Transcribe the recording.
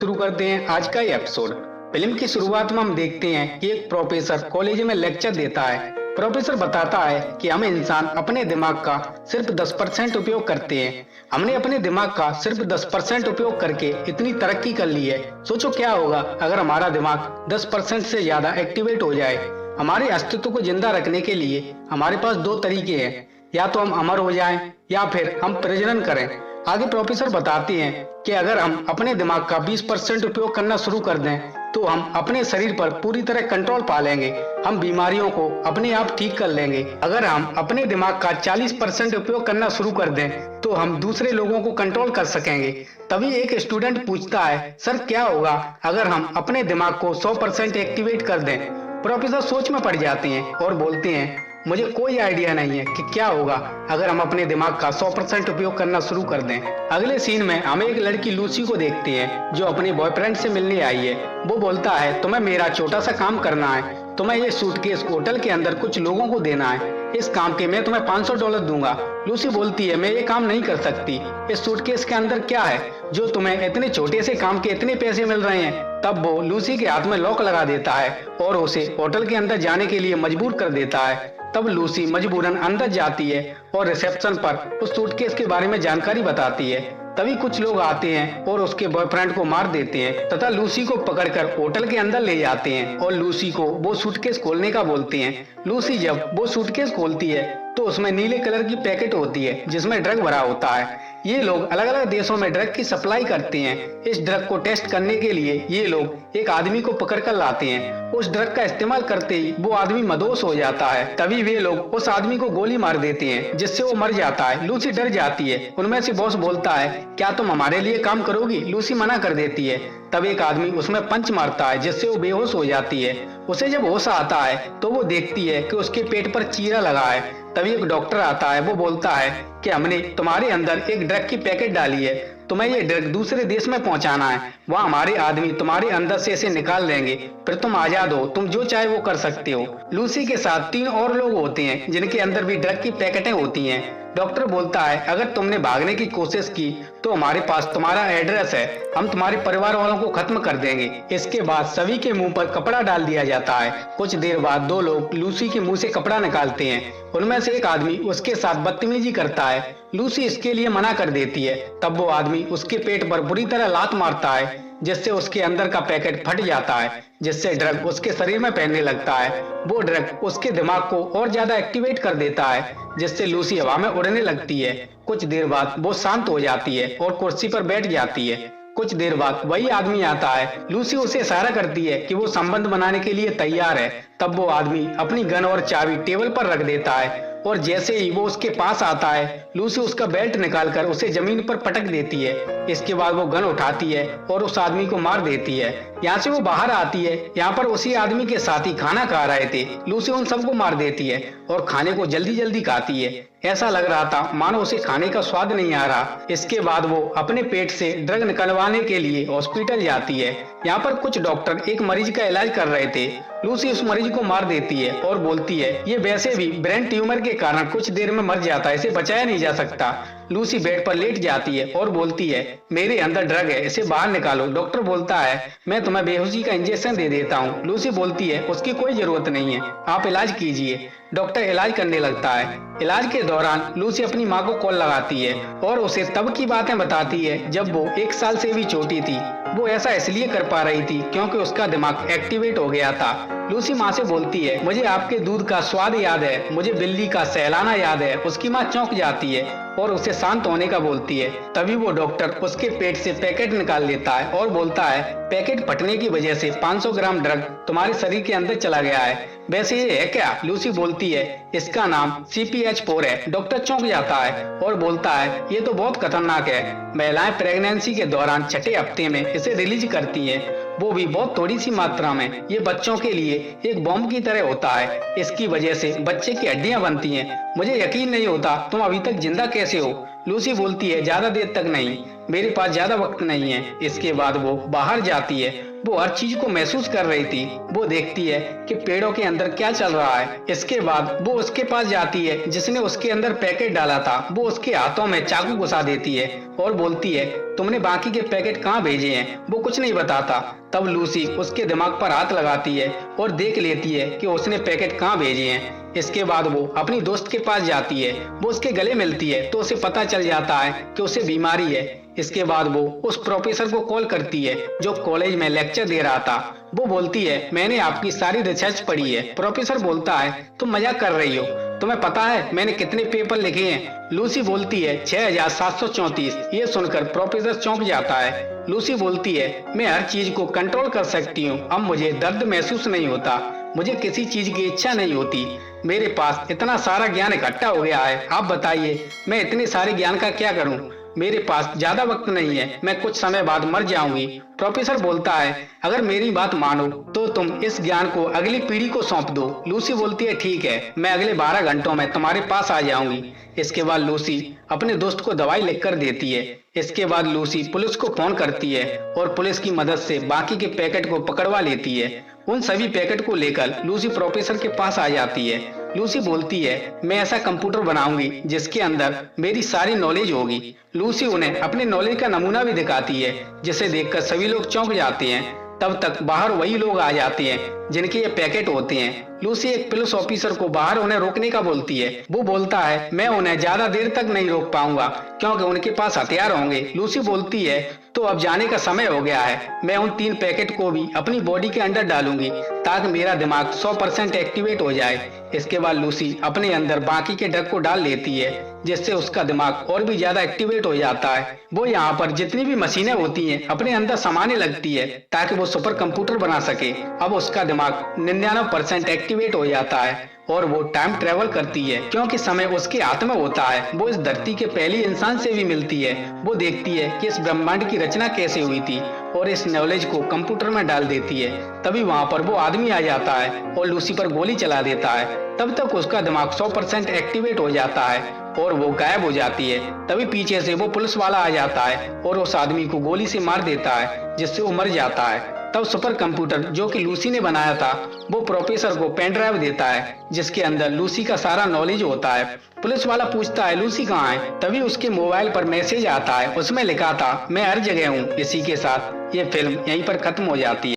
शुरू करते हैं आज का ये एपिसोड। फिल्म की शुरुआत में हम देखते हैं कि एक प्रोफेसर कॉलेज में लेक्चर देता है। प्रोफेसर बताता है कि हम इंसान अपने दिमाग का सिर्फ 10% उपयोग करते हैं। हमने अपने दिमाग का सिर्फ 10% उपयोग करके इतनी तरक्की कर ली है। सोचो क्या होगा अगर हमारा दिमाग 10% से ज्यादा एक्टिवेट हो जाए। हमारे अस्तित्व को जिंदा रखने के लिए हमारे पास दो तरीके हैं, या तो हम अमर हो जाएं या फिर हम प्रजनन करें। आगे प्रोफेसर बताते हैं कि अगर हम अपने दिमाग का 20% उपयोग करना शुरू कर दें तो हम अपने शरीर पर पूरी तरह कंट्रोल पा लेंगे। हम बीमारियों को अपने आप ठीक कर लेंगे। अगर हम अपने दिमाग का 40% उपयोग करना शुरू कर दें तो हम दूसरे लोगों को कंट्रोल कर सकेंगे। तभी एक स्टूडेंट पूछता है, सर क्या होगा अगर हम अपने दिमाग को 100% एक्टिवेट कर दें। प्रोफेसर सोच में पड़ जाते हैं और बोलते हैं, मुझे कोई आइडिया नहीं है कि क्या होगा अगर हम अपने दिमाग का 100% उपयोग करना शुरू कर दें। अगले सीन में हम एक लड़की लूसी को देखते हैं जो अपने बॉयफ्रेंड से मिलने आई है। वो बोलता है, तुम्हें मेरा छोटा सा काम करना है। तुम्हें ये सूटकेस होटल के अंदर कुछ लोगों को देना है। इस काम के मैं तुम्हें $500 दूंगा। लूसी बोलती है, मैं ये काम नहीं कर सकती। इस सूटकेस के अंदर क्या है जो तुम्हें इतने छोटे से काम के इतने पैसे मिल रहे हैं। तब वो लूसी के हाथ में लॉक लगा देता है और उसे होटल के अंदर जाने के लिए मजबूर कर देता है। तब लूसी मजबूरन अंदर जाती है और रिसेप्शन पर उस सूटकेस के बारे में जानकारी बताती है। तभी कुछ लोग आते हैं और उसके बॉयफ्रेंड को मार देते हैं तथा लूसी को पकड़कर होटल के अंदर ले जाते हैं और लूसी को वो सूटकेस खोलने का बोलते हैं। लूसी जब वो सूटकेस खोलती है तो उसमें नीले कलर की पैकेट होती है जिसमें ड्रग भरा होता है। ये लोग अलग अलग देशों में ड्रग की सप्लाई करते हैं। इस ड्रग को टेस्ट करने के लिए ये लोग एक आदमी को पकड़ कर लाते हैं। उस ड्रग का इस्तेमाल करते ही वो आदमी मदोश हो जाता है। तभी वे लोग उस आदमी को गोली मार देते हैं जिससे वो मर जाता है। लूसी डर जाती है। उनमें से बॉस बोलता है, क्या तुम हमारे लिए काम करोगी? लूसी मना कर देती है। तब एक आदमी उसमें पंच मारता है जिससे वो बेहोश हो जाती है। उसे जब होश आता है तो वो देखती है कि उसके पेट पर चीरा लगा है। तभी एक डॉक्टर आता है। वो बोलता है कि हमने तुम्हारे अंदर एक ड्रग की पैकेट डाली है, तुम्हें ये ड्रग दूसरे देश में पहुंचाना है। वहाँ हमारे आदमी तुम्हारे अंदर से इसे निकाल लेंगे, फिर तुम आजाद हो, तुम जो चाहे वो कर सकते हो। लूसी के साथ 3 और लोग होते हैं जिनके अंदर भी ड्रग की पैकेटें होती हैं। डॉक्टर बोलता है, अगर तुमने भागने की कोशिश की तो हमारे पास तुम्हारा एड्रेस है, हम तुम्हारे परिवार वालों को खत्म कर देंगे। इसके बाद सभी के मुंह पर कपड़ा डाल दिया जाता है। कुछ देर बाद 2 लोग लूसी के मुंह से कपड़ा निकालते हैं। उनमें से एक आदमी उसके साथ बदतमीजी करता है। लूसी इसके लिए मना कर देती है। तब वो आदमी उसके पेट पर बुरी तरह लात मारता है जिससे उसके अंदर का पैकेट फट जाता है, जिससे ड्रग उसके शरीर में फैलने लगता है। वो ड्रग उसके दिमाग को और ज्यादा एक्टिवेट कर देता है जिससे लूसी हवा में उड़ने लगती है। कुछ देर बाद वो शांत हो जाती है और कुर्सी पर बैठ जाती है। कुछ देर बाद वही आदमी आता है। लूसी उसे इशारा करती है कि वो संबंध बनाने के लिए तैयार है। तब वो आदमी अपनी गन और चाबी टेबल पर रख देता है और जैसे ही वो उसके पास आता है लूसी उसका बेल्ट निकालकर उसे जमीन पर पटक देती है। इसके बाद वो गन उठाती है और उस आदमी को मार देती है। यहाँ से वो बाहर आती है। यहाँ पर उसी आदमी के साथी खाना खा रहे थे। लूसी उन सबको मार देती है और खाने को जल्दी जल्दी खाती है। ऐसा लग रहा था मानो उसे खाने का स्वाद नहीं आ रहा। इसके बाद वो अपने पेट से ड्रग निकलवाने के लिए हॉस्पिटल जाती है। यहाँ पर कुछ डॉक्टर एक मरीज का इलाज कर रहे थे। लूसी उस मरीज को मार देती है और बोलती है, ये वैसे भी ब्रेन ट्यूमर के कारण कुछ देर में मर जाता है, इसे बचाया नहीं जा सकता। लूसी बेड पर लेट जाती है और बोलती है, मेरे अंदर ड्रग है, इसे बाहर निकालो। डॉक्टर बोलता है, मैं तुम्हें बेहोशी का इंजेक्शन दे देता हूँ। लूसी बोलती है, उसकी कोई जरूरत नहीं है, आप इलाज कीजिए। डॉक्टर इलाज करने लगता है। इलाज के दौरान लूसी अपनी माँ को कॉल लगाती है और उसे तब की बातें बताती है जब वो 1 साल से भी छोटी थी। वो ऐसा इसलिए कर पा रही थी क्योंकि उसका दिमाग एक्टिवेट हो गया था। लूसी माँ से बोलती है, मुझे आपके दूध का स्वाद याद है, मुझे बिल्ली का सहलाना याद है। उसकी माँ चौंक जाती है और उसे शांत होने का बोलती है। तभी वो डॉक्टर उसके पेट से पैकेट निकाल लेता है और बोलता है, पैकेट फटने की वजह से 500 ग्राम ड्रग तुम्हारे शरीर के अंदर चला गया है। वैसे ये है क्या? लूसी बोलती है, इसका नाम CPH4 है। डॉक्टर चौंक जाता है और बोलता है, ये तो बहुत खतरनाक है। महिलाएं प्रेगनेंसी के दौरान 6ठे हफ्ते में इसे रिलीज करती हैं, वो भी बहुत थोड़ी सी मात्रा में। ये बच्चों के लिए एक बॉम्ब की तरह होता है। इसकी वजह से बच्चे की हड्डियां बनती हैं। मुझे यकीन नहीं होता तुम अभी तक जिंदा कैसे हो। लूसी बोलती है, ज्यादा देर तक नहीं, मेरे पास ज्यादा वक्त नहीं है। इसके बाद वो बाहर जाती है। वो हर चीज को महसूस कर रही थी। वो देखती है कि पेड़ों के अंदर क्या चल रहा है। इसके बाद वो उसके पास जाती है जिसने उसके अंदर पैकेट डाला था। वो उसके हाथों में चाकू घुसा देती है और बोलती है, तुमने बाकी के पैकेट कहाँ भेजे हैं? वो कुछ नहीं बताता। तब लूसी उसके दिमाग पर हाथ लगाती है और देख लेती है कि उसने पैकेट कहाँ भेजे हैं। इसके बाद वो अपनी दोस्त के पास जाती है। वो उसके गले मिलती है तो उसे पता चल जाता है कि उसे बीमारी है। इसके बाद वो उस प्रोफेसर को कॉल करती है जो कॉलेज में लेक्चर दे रहा था। वो बोलती है, मैंने आपकी सारी रिसर्च पढ़ी है। प्रोफेसर बोलता है, तुम मजाक कर रही हो, तुम्हें पता है मैंने कितने पेपर लिखे हैं? लूसी बोलती है 6734। ये सुनकर प्रोफेसर चौंक जाता है। लूसी बोलती है, मैं हर चीज को कंट्रोल कर सकती हूँ। अब मुझे दर्द महसूस नहीं होता, मुझे किसी चीज की इच्छा नहीं होती। मेरे पास इतना सारा ज्ञान इकट्ठा हो गया है। आप बताइए मैं इतने सारे ज्ञान का क्या करूं? मेरे पास ज्यादा वक्त नहीं है, मैं कुछ समय बाद मर जाऊंगी। प्रोफेसर बोलता है, अगर मेरी बात मानो तो तुम इस ज्ञान को अगली पीढ़ी को सौंप दो। लूसी बोलती है, ठीक है, मैं अगले 12 घंटों में तुम्हारे पास आ जाऊंगी। इसके बाद लूसी अपने दोस्त को दवाई लिखकर देती है। इसके बाद लूसी पुलिस को फोन करती है और पुलिस की मदद से बाकी के पैकेट को पकड़वा लेती है। उन सभी पैकेट को लेकर लूसी प्रोफेसर के पास आ जाती है। लूसी बोलती है, मैं ऐसा कंप्यूटर बनाऊंगी जिसके अंदर मेरी सारी नॉलेज होगी। लूसी उन्हें अपने नॉलेज का नमूना भी दिखाती है जिसे देखकर सभी लोग चौंक जाते हैं। तब तक बाहर वही लोग आ जाते हैं जिनके ये पैकेट होते हैं। लूसी एक पुलिस ऑफिसर को बाहर उन्हें रोकने का बोलती है। वो बोलता है, मैं उन्हें ज्यादा देर तक नहीं रोक पाऊंगा क्योंकि उनके पास हथियार होंगे। लूसी बोलती है, तो अब जाने का समय हो गया है। मैं उन 3 पैकेट को भी अपनी बॉडी के अंदर डालूंगी ताकि मेरा दिमाग 100% एक्टिवेट हो जाए। इसके बाद लूसी अपने अंदर बाकी के ड्रग को डाल लेती है जिससे उसका दिमाग और भी ज्यादा एक्टिवेट हो जाता है। वो यहाँ पर जितनी भी मशीनें होती हैं अपने अंदर समाने लगती है ताकि वो सुपर कंप्यूटर बना सके। अब उसका दिमाग 99% एक्टिवेट हो जाता है और वो टाइम ट्रेवल करती है क्योंकि समय उसके हाथ में होता है। वो इस धरती के पहली इंसान से भी मिलती है। वो देखती है कि इस ब्रह्मांड की रचना कैसे हुई थी और इस नॉलेज को कंप्यूटर में डाल देती है। तभी वहाँ पर वो आदमी आ जाता है और लूसी पर गोली चला देता है। तब तक उसका दिमाग 100% एक्टिवेट हो जाता है और वो गायब हो जाती है। तभी पीछे से वो पुलिस वाला आ जाता है और उस आदमी को गोली से मार देता है जिससे वो मर जाता है। तब सुपर कंप्यूटर जो कि लूसी ने बनाया था वो प्रोफेसर को पेन ड्राइव देता है जिसके अंदर लूसी का सारा नॉलेज होता है। पुलिस वाला पूछता है, लूसी कहाँ है? तभी उसके मोबाइल पर मैसेज आता है, उसमें लिखा था, मैं हर जगह हूँ। इसी के साथ ये फिल्म यहीं पर खत्म हो जाती है।